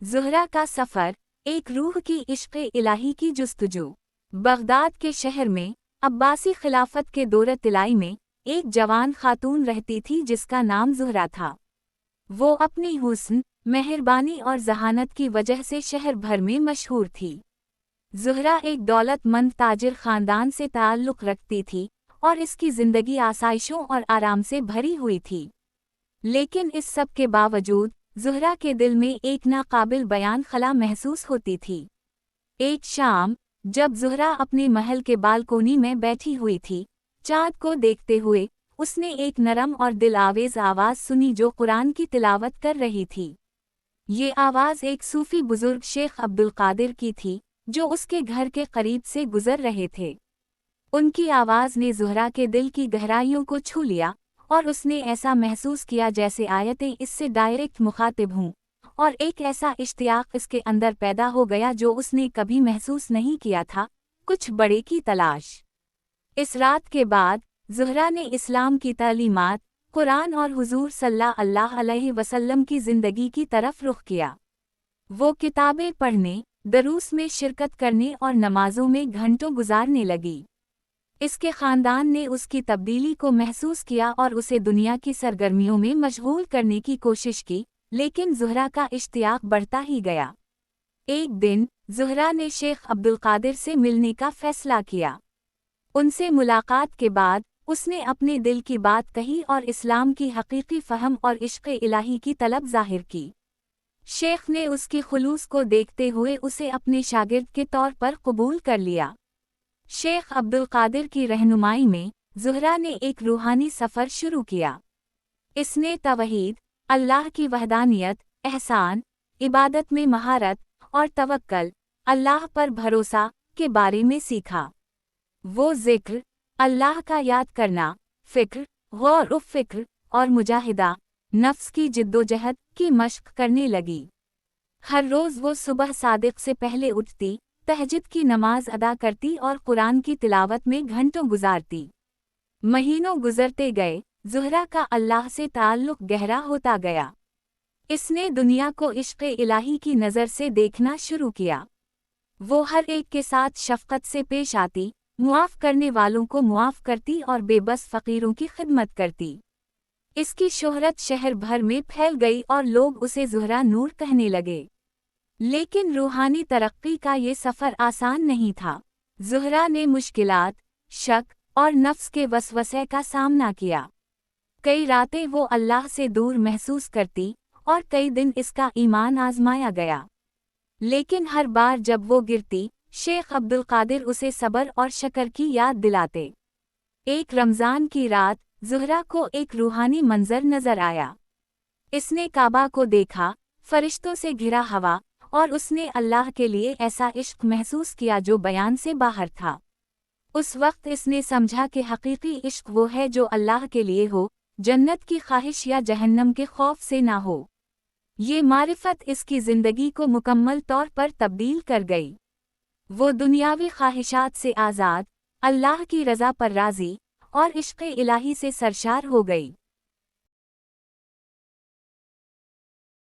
ज़ुहरा का सफ़र, एक रूह की इश्क़ इलाही की जुस्तजू। बगदाद के शहर में अब्बासी खिलाफत के दौर तिलाई में एक जवान खातून रहती थी जिसका नाम ज़ुहरा था। वो अपनी हुस्न, मेहरबानी और ज़हानत की वजह से शहर भर में मशहूर थी। ज़ुहरा एक दौलतमंद ताजिर ख़ानदान से ताल्लुक़ रखती थी और इसकी ज़िंदगी आसाइशों और आराम से भरी हुई थी। लेकिन इस सब के बावजूद ज़ुहरा के दिल में एक नाकाबिल बयान खला महसूस होती थी। एक शाम, जब ज़ुहरा अपने महल के बालकोनी में बैठी हुई थी, चाँद को देखते हुए उसने एक नरम और दिल आवेज़ आवाज़ सुनी जो कुरान की तिलावत कर रही थी। ये आवाज़ एक सूफ़ी बुज़ुर्ग शेख अब्दुल कादिर की थी, जो उसके घर के करीब से गुज़र रहे थे। उनकी आवाज़ ने ज़ुहरा के दिल की गहराइयों को छू लिया और उसने ऐसा महसूस किया जैसे आयतें इससे डायरेक्ट मुखातिब हों, और एक ऐसा इश्तियाक इसके अंदर पैदा हो गया जो उसने कभी महसूस नहीं किया था, कुछ बड़े की तलाश। इस रात के बाद ज़ुहरा ने इस्लाम की तालीमात, कुरान और हुज़ूर सल्लल्लाहु अलैहि वसल्लम की ज़िंदगी की तरफ रुख किया। वो किताबें पढ़ने, दरूस में शिरकत करने और नमाज़ों में घंटों गुजारने लगी। इसके ख़ानदान ने उसकी तब्दीली को महसूस किया और उसे दुनिया की सरगर्मियों में मशगूल करने की कोशिश की, लेकिन ज़ुहरा का इश्तियाक बढ़ता ही गया। एक दिन ज़ुहरा ने शेख अब्दुल कादिर से मिलने का फ़ैसला किया। उनसे मुलाकात के बाद उसने अपने दिल की बात कही और इस्लाम की हकीकी फ़हम और इश्क़ इलाही की तलब ज़ाहिर की। शेख ने उसकी खुलूस को देखते हुए उसे अपने शागिर्द के तौर पर कबूल कर लिया। शेख अब्दुल कादिर की रहनुमाई में ज़ुहरा ने एक रूहानी सफ़र शुरू किया। इसने तवहीद, अल्लाह की वहदानियत, एहसान, इबादत में महारत और तवक्कल, अल्लाह पर भरोसा के बारे में सीखा। वो ज़िक्र, अल्लाह का याद करना, फ़िक्र, गौर व फ़िक्र और मुजाहिदा, नफ्स की जिद्दोजहद की मश्क करने लगी। हर रोज़ वो सुबह सादिक से पहले उठती, तहज्जुद की नमाज अदा करती और कुरान की तिलावत में घंटों गुजारती। महीनों गुजरते गए, ज़ुहरा का अल्लाह से ताल्लुक़ गहरा होता गया। इसने दुनिया को इश्क़ इलाही की नज़र से देखना शुरू किया। वो हर एक के साथ शफ़क़त से पेश आती, मुआफ़ करने वालों को मुआफ़ करती और बेबस फ़कीरों की खिदमत करती। इसकी शोहरत शहर भर में फैल गई और लोग उसे ज़ुहरा नूर कहने लगे। लेकिन रूहानी तरक्की का ये सफ़र आसान नहीं था। ज़ुहरा ने मुश्किलात, शक और नफ्स के वसवसे का सामना किया। कई रातें वो अल्लाह से दूर महसूस करती और कई दिन इसका ईमान आजमाया गया। लेकिन हर बार जब वो गिरती, शेख अब्दुल कादिर उसे सब्र और शक्र की याद दिलाते। एक रमज़ान की रात ज़ुहरा को एक रूहानी मंजर नज़र आया। इसने काबा को देखा, फरिश्तों से घिरा हवा, और उसने अल्लाह के लिए ऐसा इश्क महसूस किया जो बयान से बाहर था। उस वक्त इसने समझा कि हकीकी इश्क वो है जो अल्लाह के लिए हो, जन्नत की ख्वाहिश या जहन्नम के खौफ से ना हो। ये मारिफत इसकी ज़िंदगी को मुकम्मल तौर पर तब्दील कर गई। वो दुनियावी ख्वाहिशात से आज़ाद, अल्लाह की रज़ा पर राज़ी और इश्क़ इलाही से सरशार हो गई।